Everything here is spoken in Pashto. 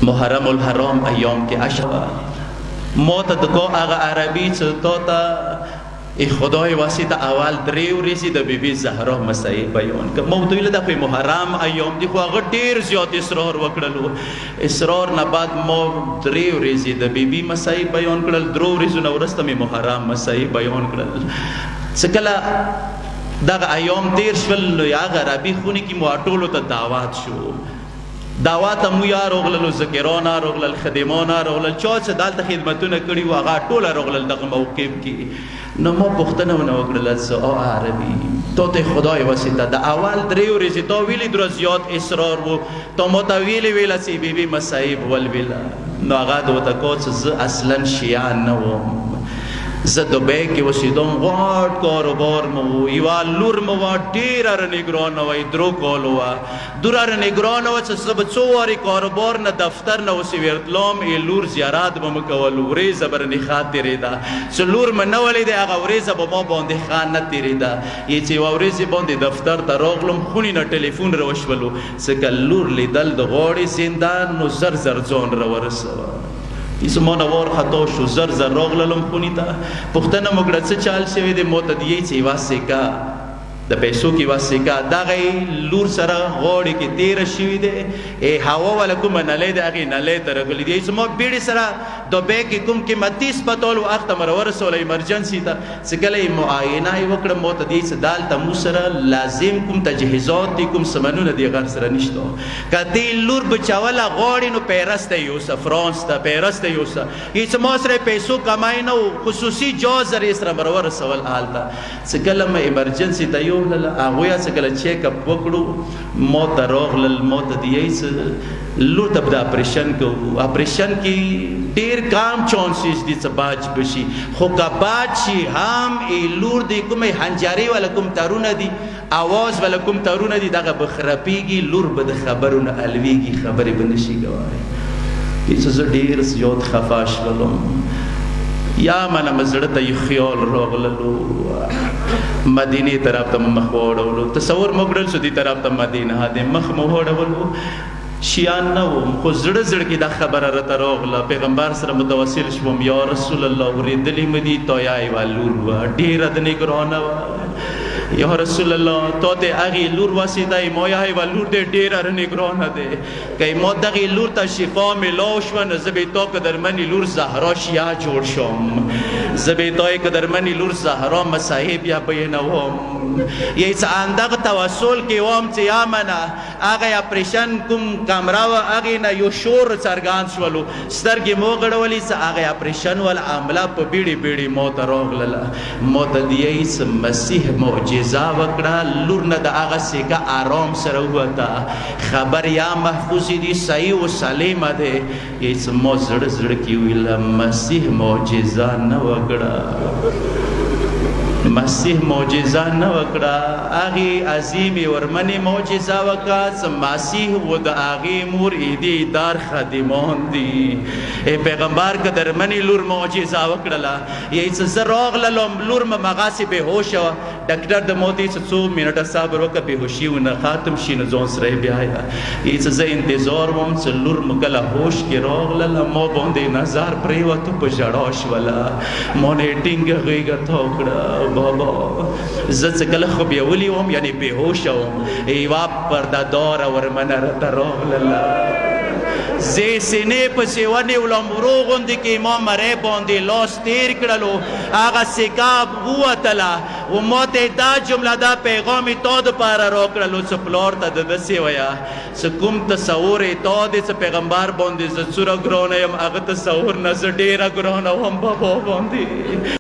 محرم الحرام ایام که اشوا موت دکو آغا عربی چطوتا ای خدای واسطه اول دریو ریزی دا بی بی زهرا مسیح بیان که موضوعی لده پی محرم ایام دی خو آغا دیر زیاد اصرار وکڑلو اصرار نباد مو دریو ریزی دا بی بی مسیح بیان کڑل درو ریزو نورست می محرم مسیح بیان کڑل سکلا دا ایام دیر شول یا عربی خونی کی مواتولو تا دعوات شو دعوات مو یا روغلل ذکرانا روغلل خدمانا روغلل چوت سے دالت خدمتونه کړي واغه ټوله روغلل دغه موقف کې نو مو پښتنه ونه وکړل او عربي ته خدای واسطه د اول دریو ورځې تو ویلي در زیات اصرار وو تو متویلی ویل سی بی بی مصائب ول ویلا نو هغه دوته کوڅ ز اصلا شیان نه وو زه دوبۍ کې اوسېدم غټ کاروبار مو و یوه لور مو وه ډېره رانګرانه وه درو کالو وه دومره رانګرانه وه چې زه به څو وارې کاروبار نه دفتر نه اوسې ورتلم ای لور زیارت به مو کول ورېځه به رانې ښه تېرېده چې لور مې نه ولیدی هغه ورېځه به ما باندې ښه نه تېرېده چې یوه ورځې باندې دفتر ته راغلم خونې نه ټلیفون راوشولو ځکه لور لیدل د غاړې زندان نو زر زر ځان راورسوه زما نه وار خطا شو زر زر راغللم خونې ته پوښتنه مو کړه څه چال شوی دی ما ته د یې چې یوه سکه د پیسو کې یوه سکه دغه لور سره غاړې کې تېره شوي دی هوا والا کومه نلی دی هغې نلی ته راغلي دی زما بیړې سره دوبۍ کې کوم قیمتي اسپتال و هغه ته مې راورسوله ایمرجنسي ته چې کله یې معاینه یې وکړه ما ته دی چې دلته مو سره لازم کوم تجهیزات دي کوم سامانونه دي غر سره نشته که دې لور بچوله غاړې نو پیرس ته یوسه فرانس ته پیرس ته یوسه یې چې ما سره پیسو کمای نه و خصوصي جاز سره یې سره مې راورسول هلته چې کله مې ایمرجنسي ته هغوی چې کله چیک اپ وکړو ما ته راغلل ما ته دی چې لور ته به د اپریشن کوو اپریشن کې ډېر کم چانسز دي چې باج بشي خو که باج شي هم لور دی کومې هنجاري والا کوم تارونه دي اواز والا کوم تارونه دي دغه به خرابېږي لور به د خبرو نه الوېږي خبرې به نشي کولی چې زه ډېر زیات خفه شولم یا منه مې زړه ته یې خیال راغللو مدینې طرف ته مخ واړولو تصور مو کړل چې دې طرف ته مدینه د مخ مو واړولو شیان نه وم خو زړه زړه کې دا خبره راته راغله پیغمبر سره متوسل شوم یا رسول الله اورېدلې مې دي تا یا یوه لور وه ډېره د نګرانه وه یا رسول الله تا د هغې لور واسطه ما یا یوه لور دی ډېره رانګرانه دی که ما دغې لور ته شفا میلاو شوه نو زه به تا قدرمنې لور زهرا شیعه جوړ شم زه به تا قدرمنې لور زهرا مسیح بیا بیانوم یی چې اندغه توسل کې وم چې یا منه هغه اپریشن کوم کمره وه هغې نه یو شور څرګند شولو سترګې مو غړولې چې هغې اپریشن ول عمله په بیړې بیړې ما ته راغلله ما ته د یی چې مسیح معجزه وکړه لور نه د هغه سکه آرام سره ووته خبر یا محفوظ دي صحیح و سلیمه دی یی چې ما زړه زړه کې ویله مسیح معجزه نه وکړه مسیح معجزه نه وکړه هغې عظیمې ورمنې معجزه وکړه چې مسیح و د هغې مور ایدې دار خادمان دي پیغمبر قدرمنې لور معجزه وکړله یی چې زه راغللم لور مې مغسې بېهوشه وه ډاکټر د ما ته چې څو منټه صبر وکړه بېهوشي ونه ختم شي نو ځان سره یې بیایه یی چې زه انتظار وم چې لور مې کله هوش کې راغلله ما باندې نظر پرېوته په ژړا شوله ما نه یې ټینګه غېږه تاو کړه بابا زه چې کله خو بیولي وم یعنې بېهوشه وم یوه پردهداره ورمنه راته راغلله زه سینې پسې ونیولم ورو غوندې کې ما مرۍ باندې لاس تېر کړلو هغه سکه ووتله و ما ته دا جمله دا پیغام یې تا دپاره راکړلو چې پلار ته د داسې ویه چې کوم تصور یې تا دی چې پیغمبر باندې زه څومره ګرانه یم هغه تصور نه زه ډېره ګرانه وم بابا باندې